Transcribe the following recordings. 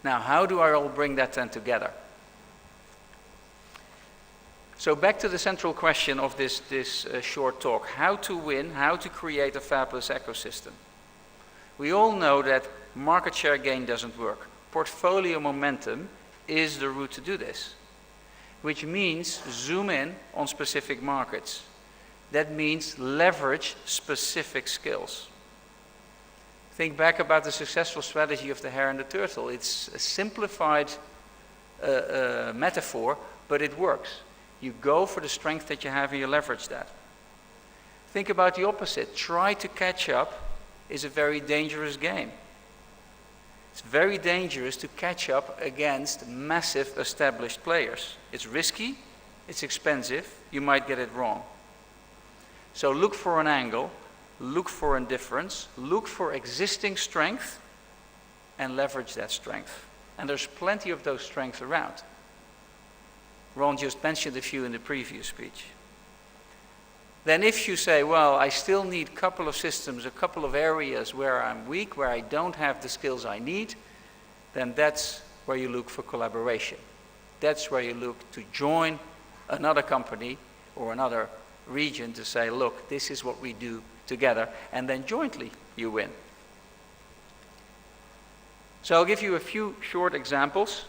Now, how do I all bring that then together? So back to the central question of this short talk, how to win, how to create a fabulous ecosystem. We all know that market share gain doesn't work. Portfolio momentum is the route to do this, which means zoom in on specific markets. That means leverage specific skills. Think back about the successful strategy of the hare and the turtle. It's a simplified metaphor, but it works. You go for the strength that you have and you leverage that. Think about the opposite. Try to catch up is a very dangerous game. It's very dangerous to catch up against massive established players. It's risky, it's expensive, you might get it wrong. So look for an angle, look for a difference, look for existing strength and leverage that strength. And there's plenty of those strengths around. Ron just mentioned a few in the previous speech. Then if you say, well, I still need a couple of systems, a couple of areas where I'm weak, where I don't have the skills I need, then that's where you look for collaboration. That's where you look to join another company or another region to say, look, this is what we do together, and then jointly you win. So I'll give you a few short examples.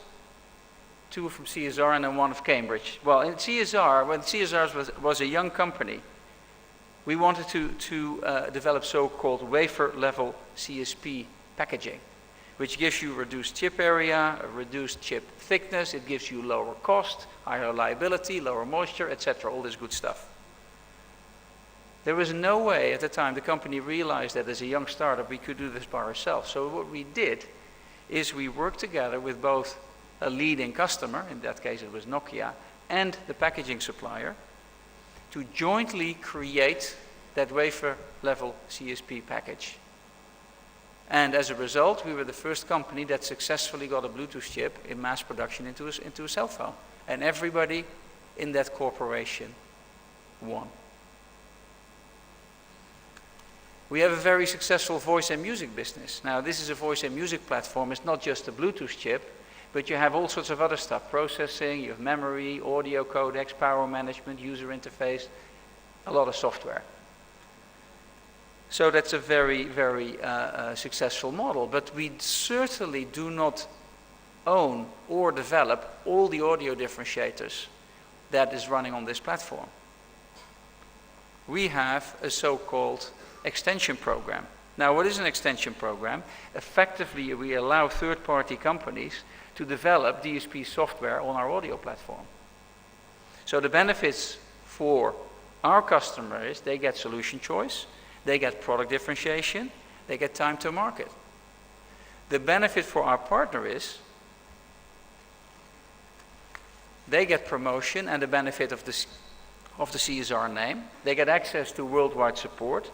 Two from CSR and then one of Cambridge. Well, in CSR, when CSR was a young company, we wanted to develop so-called wafer-level CSP packaging, which gives you reduced chip area, a reduced chip thickness, it gives you lower cost, higher reliability, lower moisture, etc., all this good stuff. There was no way at the time the company realized that as a young startup we could do this by ourselves. So what we did is we worked together with both a leading customer, in that case it was Nokia, and the packaging supplier, to jointly create that wafer-level CSP package. And as a result, we were the first company that successfully got a Bluetooth chip in mass production into a cell phone. And everybody in that corporation won. We have a very successful voice and music business. Now, this is a voice and music platform. It's not just a Bluetooth chip, but you have all sorts of other stuff, processing, you have memory, audio codecs, power management, user interface, a lot of software. So that's a very, very successful model, but we certainly do not own or develop all the audio differentiators that is running on this platform. We have a so-called extension program. Now, what is an extension program? Effectively, we allow third-party companies to develop DSP software on our audio platform. So the benefits for our customer is they get solution choice, they get product differentiation, they get time to market. The benefit for our partner is they get promotion and the benefit of the CSR name, they get access to worldwide support,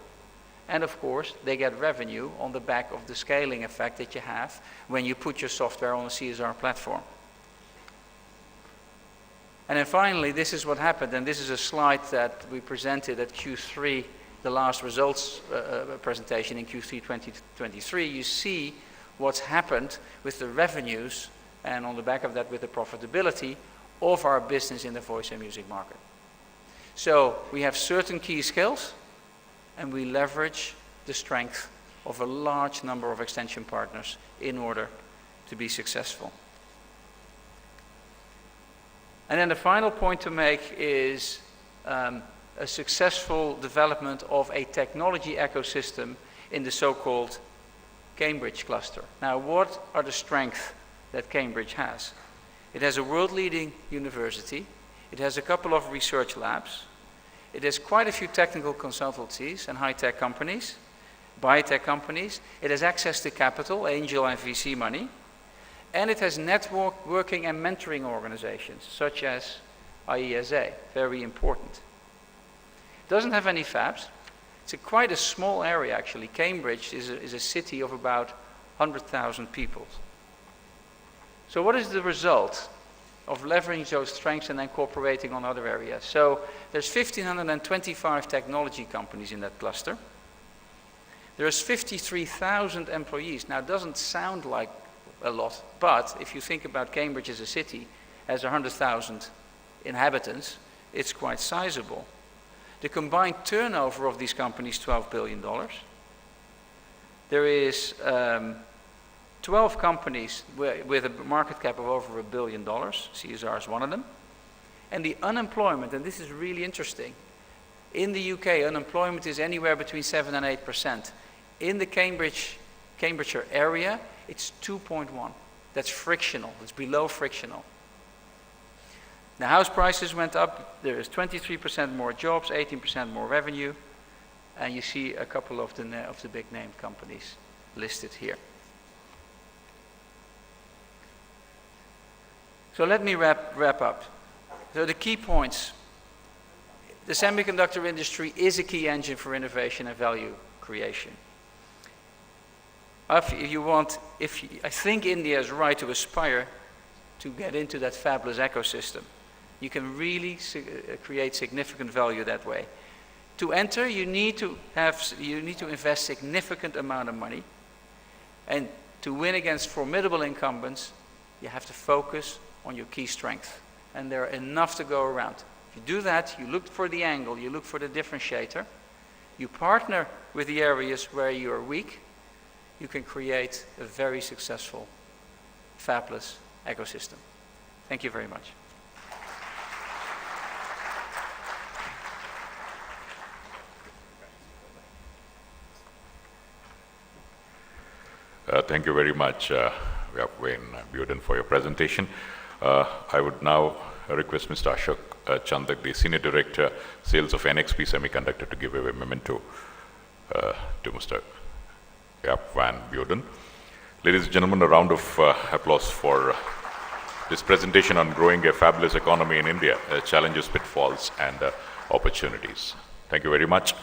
and of course, they get revenue on the back of the scaling effect that you have when you put your software on a CSR platform. And then finally, this is what happened, and this is a slide that we presented at Q3, the last results presentation in Q3 2023. You see what's happened with the revenues, and on the back of that with the profitability of our business in the voice and music market. So we have certain key skills, and we leverage the strength of a large number of extension partners in order to be successful. And then the final point to make is a successful development of a technology ecosystem in the so-called Cambridge cluster. Now, what are the strengths that Cambridge has? It has a world-leading university. It has a couple of research labs. It has quite a few technical consultancies and high-tech companies, biotech companies. It has access to capital, angel and VC money. And it has networking and mentoring organizations, such as IESA, very important. It doesn't have any fabs. It's quite a small area, actually. Cambridge is a city of about 100,000 people. So what is the result of leveraging those strengths and then cooperating on other areas? So there's 1,525 technology companies in that cluster. There's 53,000 employees. Now, it doesn't sound like a lot. But if you think about Cambridge as a city, has 100,000 inhabitants, it's quite sizable. The combined turnover of these companies, $12 billion. There is 12 companies with a market cap of over $1 billion. CSR is one of them. And the unemployment, and this is really interesting, in the UK, unemployment is anywhere between 7 and 8%. In the Cambridgeshire area, it's 2.1. That's frictional, it's below frictional. The house prices went up, there is 23% more jobs, 18% more revenue, and you see a couple of the big name companies listed here. So let me wrap up. So the key points. The semiconductor industry is a key engine for innovation and value creation. I think India is right to aspire to get into that fabulous ecosystem. You can really create significant value that way. To enter, you need to invest significant amount of money, and to win against formidable incumbents, you have to focus on your key strength, and there are enough to go around. If you do that, you look for the angle, you look for the differentiator, you partner with the areas where you are weak, you can create a very successful, fabulous ecosystem. Thank you very much. Thank you very much, Beurden, for your presentation. I would now request Mr. Ashok Chandak, the Senior Director, Sales of NXP Semiconductor, to give away a memento to Mr. Joep van Beurden. Ladies and gentlemen, a round of applause for this presentation on growing a fabulous economy in India, challenges, pitfalls, and opportunities. Thank you very much.